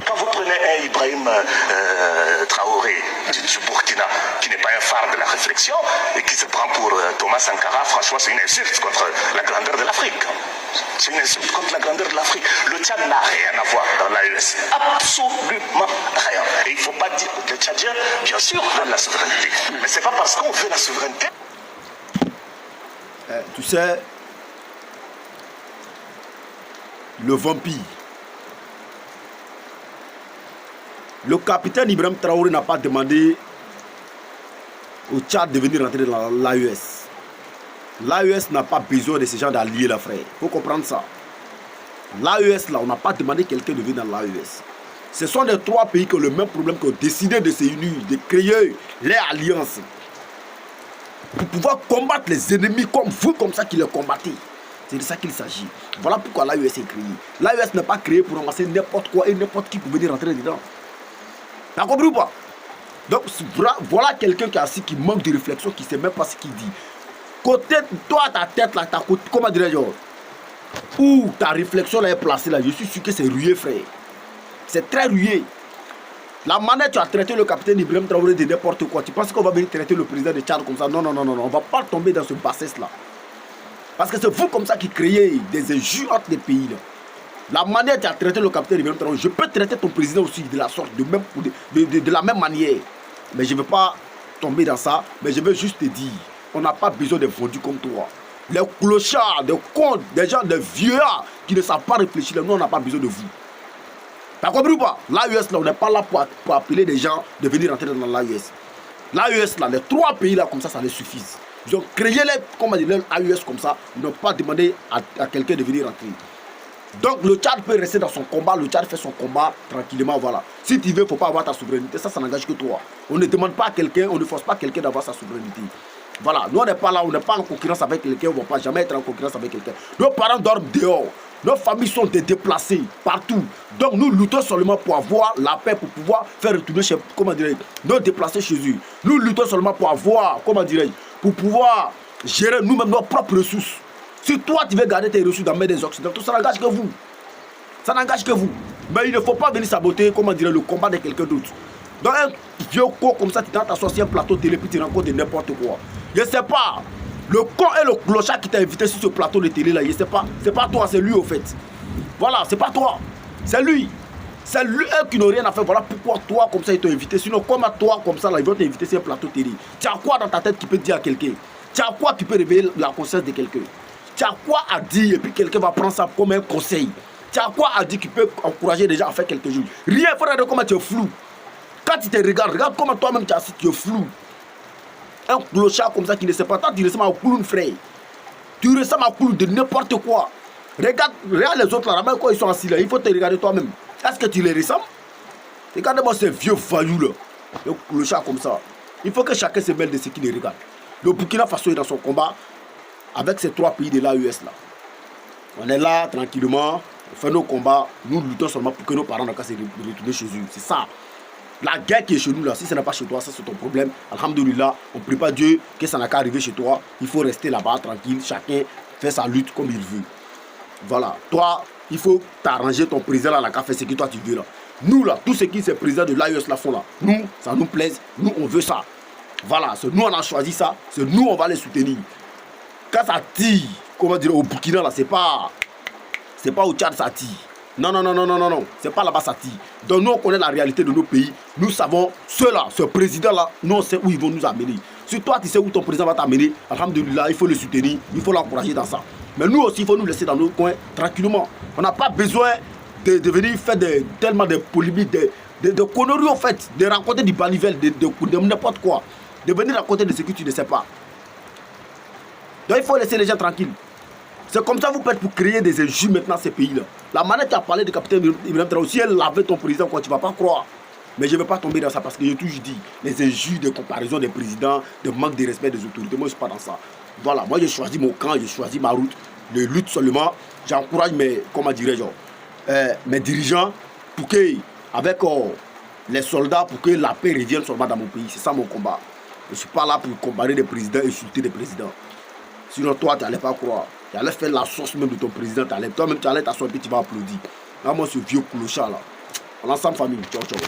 Quand vous prenez un Ibrahim Traoré du Burkina, qui n'est pas un phare de la réflexion, et qui se prend pour Thomas Sankara, franchement c'est une insulte contre la grandeur de l'Afrique. C'est une insulte contre la grandeur de l'Afrique. Le Tchad n'a rien à voir dans l'AES. Absolument rien. Et il ne faut pas dire que les Tchadiens, bien sûr, veulent la souveraineté. Mais ce n'est pas parce qu'on veut la souveraineté. Tu sais, le vampire, le capitaine Ibrahim Traoré n'a pas demandé au Tchad de venir rentrer dans l'AES. L'AES n'a pas besoin de ces gens d'alliés, là, frère. Il faut comprendre ça. L'AES, là, on n'a pas demandé quelqu'un de venir dans l'AES. Ce sont les trois pays qui ont le même problème, qui ont décidé de s'unir, de créer les alliances. Pour pouvoir combattre les ennemis comme vous, comme ça, qui les combattez. C'est de ça qu'il s'agit. Voilà pourquoi l'AES est créée. L'AES n'est pas créée pour ramasser n'importe quoi et n'importe qui pour venir rentrer dedans. T'as compris ou pas? Donc voilà quelqu'un qui est assis, qui manque de réflexion, qui ne sait même pas ce qu'il dit. Côté, toi, ta tête là, comment dirais-je, où ta réflexion là est placée là, je suis sûr que c'est rué, frère. C'est très rué. La manière tu as traité le capitaine Ibrahim Traoré de n'importe quoi, tu penses qu'on va venir traiter le président de Tchad comme ça? Non, non, non, non, non, on ne va pas tomber dans ce bassesse là. Parce que c'est vous comme ça qui créez des injures entre les pays là. La manière tu as traité le capitaine Ibrahim Traoré, je peux traiter ton président aussi de la sorte, de la même manière. Mais je ne veux pas tomber dans ça, mais je veux juste te dire, on n'a pas besoin de vendus comme toi. Les clochards, des cons, des gens, des vieux qui ne savent pas réfléchir, nous on n'a pas besoin de vous. T'as compris ou pas? L'AES là, on n'est pas là pour appeler des gens de venir rentrer dans l'AES. L'AES là, les trois pays là comme ça les suffit. Ils ont créé les, comment dire, l'AES comme ça, ils n'ont pas demandé à quelqu'un de venir rentrer. Donc le Tchad peut rester dans son combat, le Tchad fait son combat tranquillement, voilà. Si tu veux, il ne faut pas avoir ta souveraineté, ça n'engage que toi. On ne demande pas à quelqu'un, on ne force pas quelqu'un d'avoir sa souveraineté. Voilà, nous on n'est pas là, on n'est pas en concurrence avec quelqu'un, on ne va pas jamais être en concurrence avec quelqu'un. Nos parents dorment dehors, nos familles sont déplacées partout. Donc nous luttons seulement pour avoir la paix, pour pouvoir faire retourner chez, comment dirais-je, nos déplacés chez eux. Nous luttons seulement pour avoir, comment dirais-je, pour pouvoir gérer nous-mêmes nos propres ressources. Si toi tu veux garder tes ressources dans les mains des Occidentaux, ça n'engage que vous. Ça n'engage que vous. Mais il ne faut pas venir saboter, comment dirais, le combat de quelqu'un d'autre. Dans un vieux con comme ça, tu t'as t'associes un plateau télé puis tu rencontres n'importe quoi. Je ne sais pas. Le con et le clochard qui t'a invité sur ce plateau de télé là, je ne sais pas. C'est pas toi, c'est lui au fait. Voilà, c'est pas toi. C'est lui. C'est lui qui n'a rien à faire. Voilà pourquoi toi comme ça ils t'ont invité. Sinon, comme à toi comme ça là, ils vont t'inviter sur un plateau télé. Tu as quoi dans ta tête qui peut dire à quelqu'un? Tu as quoi qui peut réveiller la conscience de quelqu'un? Tu as quoi à dire et puis quelqu'un va prendre ça comme un conseil? Tu as quoi à dire qui peut encourager les gens à faire quelque chose? Rien, frère, de comment tu es flou. Quand tu te regardes, regarde comment toi-même tu es assis, tu es flou. Un clochard comme ça qui ne sait pas, toi tu ressembles à un clown, frère. Tu ressembles à un clown de n'importe quoi. Regarde les autres là, même quand ils sont assis là, il faut te regarder toi-même. Est-ce que tu les ressembles? Regarde-moi ces vieux voyous là. Un clochard comme ça. Il faut que chacun se mêle de ce qu'il les regarde. Le Burkina Faso est dans son combat avec ces trois pays de l'AES là. On est là tranquillement, on fait nos combats, nous luttons seulement pour que nos parents n'aient qu'à se retourner chez eux. C'est ça. La guerre qui est chez nous là, si ce n'est pas chez toi, ça c'est ton problème. Alhamdoulilah, on ne prie pas Dieu que ça n'a qu'à arriver chez toi. Il faut rester là-bas tranquille, chacun fait sa lutte comme il veut. Voilà, toi, il faut t'arranger ton président là, qu'à faire ce que toi tu veux là. Nous là, tout ce qui c'est président de l'AES là font là, nous, ça nous plaise, nous on veut ça. Voilà, c'est nous on a choisi ça, c'est nous on va les soutenir. Quand ça tire, comment dire, au Burkina là, c'est pas au Tchad ça tire. Non, non, non, non, non, non, non, c'est pas là-bas ça tire. Donc nous on connaît la réalité de nos pays, nous savons ceux-là, ce président-là, nous on sait où ils vont nous amener. Si toi tu sais où ton président va t'amener, alhamdoulilah, il faut le soutenir, il faut l'encourager dans ça. Mais nous aussi, il faut nous laisser dans nos coins tranquillement. On n'a pas besoin de venir faire tellement de polémiques, de conneries en fait, de raconter du balivel, de n'importe quoi, de venir raconter de ce que tu ne sais pas. Donc il faut laisser les gens tranquilles. C'est comme ça que vous faites pour créer des injures maintenant ces pays-là. La manière que tu as parlé de capitaine Ibrahim Traoré, si elle avait ton président, quoi, tu ne vas pas croire. Mais je ne vais pas tomber dans ça parce que j'ai toujours dit, les injures de comparaison des présidents, de manque de respect des autorités, moi je ne suis pas dans ça. Voilà, moi j'ai choisi mon camp, j'ai choisi ma route, je lutte seulement. J'encourage mes, comment dirais-je, mes dirigeants pour que, avec les soldats, pour que la paix revienne seulement dans mon pays. C'est ça mon combat. Je ne suis pas là pour comparer des présidents et insulter des présidents. Sinon toi, tu n'allais pas croire. Tu allais faire la sauce même de ton président. Toi-même, tu allais t'asseoir et tu vas applaudir. Là, moi, ce vieux clochard là. On ensemble famille. Ciao, ciao.